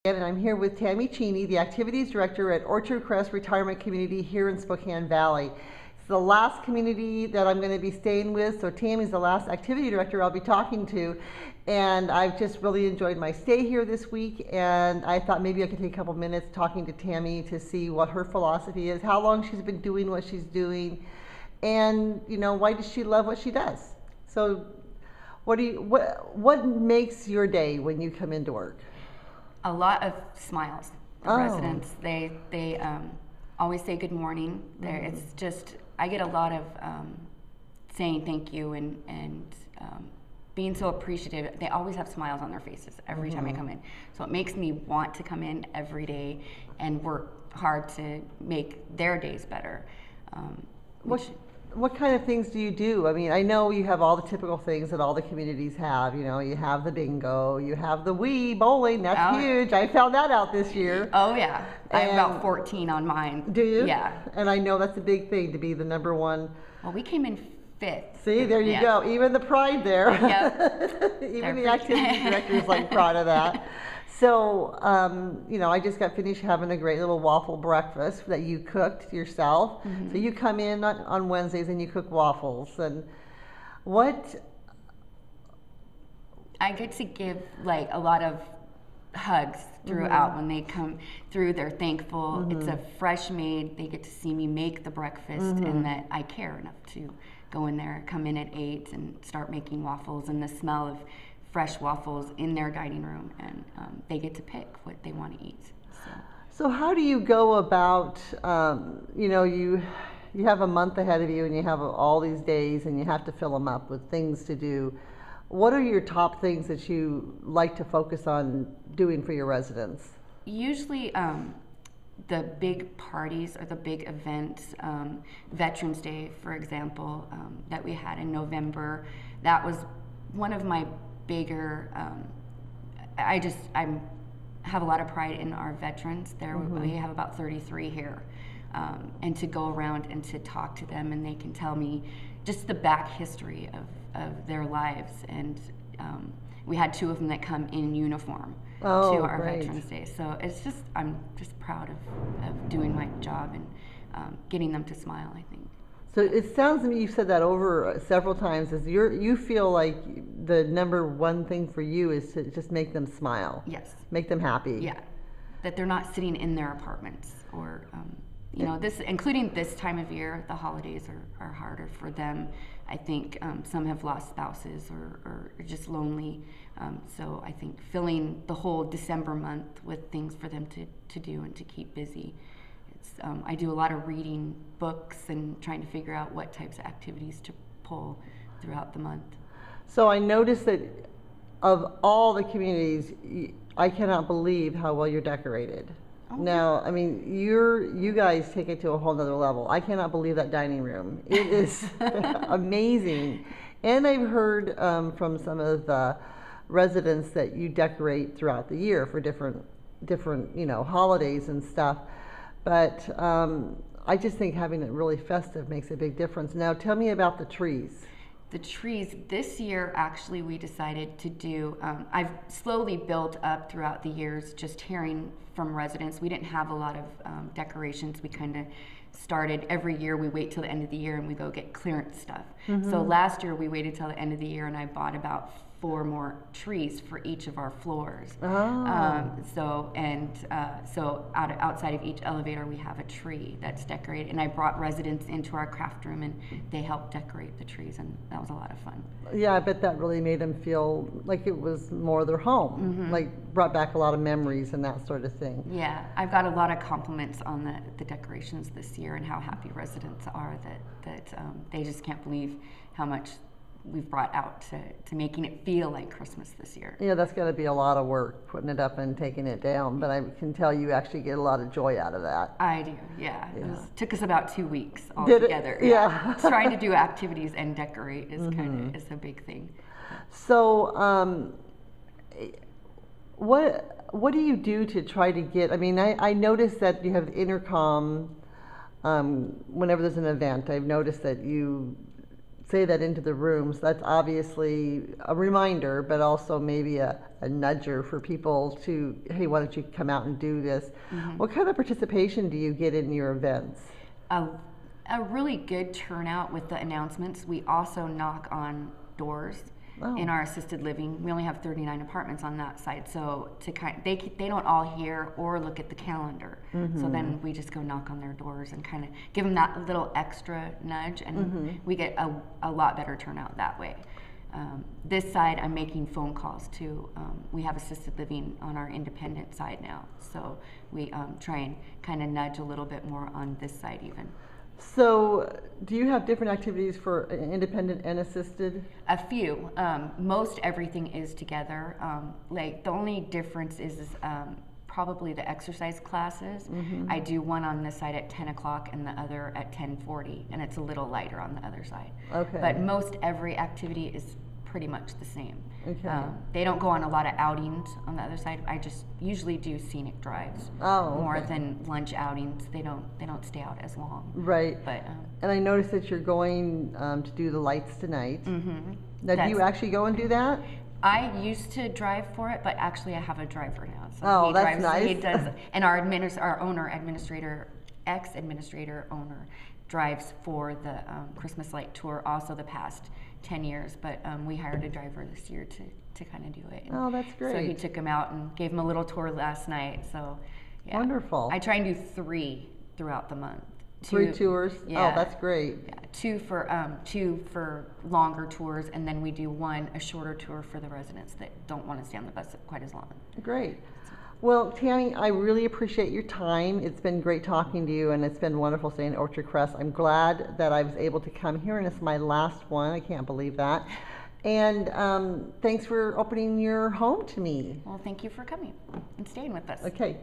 And I'm here with Tammy, the Activities Director at Orchard Crest Retirement Community here in Spokane Valley. It's the last community that I'm going to be staying with, so Tammy's the last Activity Director I'll be talking to. And I've just really enjoyed my stay here this week, and I thought maybe I could take a couple minutes talking to Tammy to see what her philosophy is, how long she's been doing what she's doing, and why does she love what she does. So what makes your day when you come into work? A lot of smiles. The residents, they always say good morning. It's just, I get a lot of saying thank you and being so appreciative. They always have smiles on their faces every time I come in. So it makes me want to come in every day and work hard to make their days better. What kind of things do you do? I mean, I know you have all the typical things that all the communities have. You have the bingo, you have the Wii bowling. That's huge. I found that out this year. Oh yeah, I have about 14 on mine. Do you? Yeah. And I know that's a big thing to be the number one. Well, we came in 5th. See, there you go. Even the pride there. Yep. Even the activity director is like proud of that. So, I just got finished having a great little waffle breakfast that you cooked yourself. So you come in on Wednesdays and you cook waffles. And what? I get to give like a lot of hugs throughout when they come through. They're thankful. It's a fresh made. They get to see me make the breakfast and that I care enough to go in there, come in at 8 and start making waffles, and the smell of fresh waffles in their dining room, and they get to pick what they want to eat. So how do you go about, you have a month ahead of you and you have all these days and you have to fill them up with things to do. What are your top things that you like to focus on doing for your residents? Usually the big parties or the big events, Veterans Day, for example, that we had in November, that was one of my bigger, I have a lot of pride in our veterans. We have about 33 here, and to go around and to talk to them, and they can tell me just the back history of their lives. And we had 2 of them that come in uniform to our Veterans Day. So I'm just proud of doing my job and getting them to smile, I think. So it sounds to me, you've said that over several times, is you feel like the number one thing for you is to just make them smile. Yes. Make them happy. Yeah. That they're not sitting in their apartments or, including this time of year, the holidays are harder for them. I think some have lost spouses or are just lonely. So I think filling the whole December month with things for them to do and to keep busy. I do a lot of reading books and trying to figure out what types of activities to pull throughout the month. So I noticed that of all the communities, I cannot believe how well you're decorated. Okay. Now, I mean, you guys take it to a whole nother level. I cannot believe that dining room. It is amazing. And I've heard from some of the residents that you decorate throughout the year for different holidays and stuff. But I just think having it really festive makes a big difference. Now, tell me about the trees. The trees, this year, actually, we decided to do, I've slowly built up throughout the years, just hearing from residents. We didn't have a lot of decorations. We kind of started every year. We wait till the end of the year and we go get clearance stuff. So last year, we waited till the end of the year and I bought about 4 more trees for each of our floors. So outside of each elevator we have a tree that's decorated, and I brought residents into our craft room and they helped decorate the trees, and that was a lot of fun. Yeah, I bet that really made them feel like it was more their home, like brought back a lot of memories and that sort of thing. Yeah, I've got a lot of compliments on the decorations this year and how happy residents are that they just can't believe how much we've brought out to making it feel like Christmas this year. Yeah, that's got to be a lot of work, putting it up and taking it down, but I can tell you actually get a lot of joy out of that. I do, yeah. It took us about 2 weeks altogether. Yeah. Trying to do activities and decorate is is a big thing. So, what do you do to try to get, I mean, I noticed that you have intercom whenever there's an event. I've noticed that you say that into the rooms, that's obviously a reminder, but also maybe a nudger for people to, hey, why don't you come out and do this? What kind of participation do you get in your events? A really good turnout with the announcements. We also knock on doors. In our assisted living. We only have 39 apartments on that side, so they don't all hear or look at the calendar. So then we just go knock on their doors and kind of give them that little extra nudge, and we get a lot better turnout that way. This side, I'm making phone calls to. We have assisted living on our independent side now, so we try and kind of nudge a little bit more on this side even. So, do you have different activities for independent and assisted? A few. Most everything is together. Like the only difference is probably the exercise classes. I do one on this side at 10 o'clock and the other at 10:40, and it's a little lighter on the other side. Okay. But most every activity is pretty much the same. Okay. They don't go on a lot of outings on the other side. I just usually do scenic drives more than lunch outings. They don't stay out as long. Right. But and I noticed that you're going to do the lights tonight. Now, do you actually go and do that? I used to drive for it, but actually I have a driver now. So that's nice. He does, and our ex-administrator owner drives for the Christmas light tour also the past 10 years, but we hired a driver this year to kind of do it. Oh, that's great. So he took him out and gave him a little tour last night. So yeah. Wonderful. I try and do 3 throughout the month. 3 tours? Yeah. Oh, that's great. Yeah, 2 for longer tours, and then we do a shorter tour for the residents that don't want to stay on the bus quite as long. Great. Well, Tammy, I really appreciate your time. It's been great talking to you, and it's been wonderful staying at Orchard Crest. I'm glad that I was able to come here, and it's my last one. I can't believe that. And thanks for opening your home to me. Well, thank you for coming and staying with us. Okay.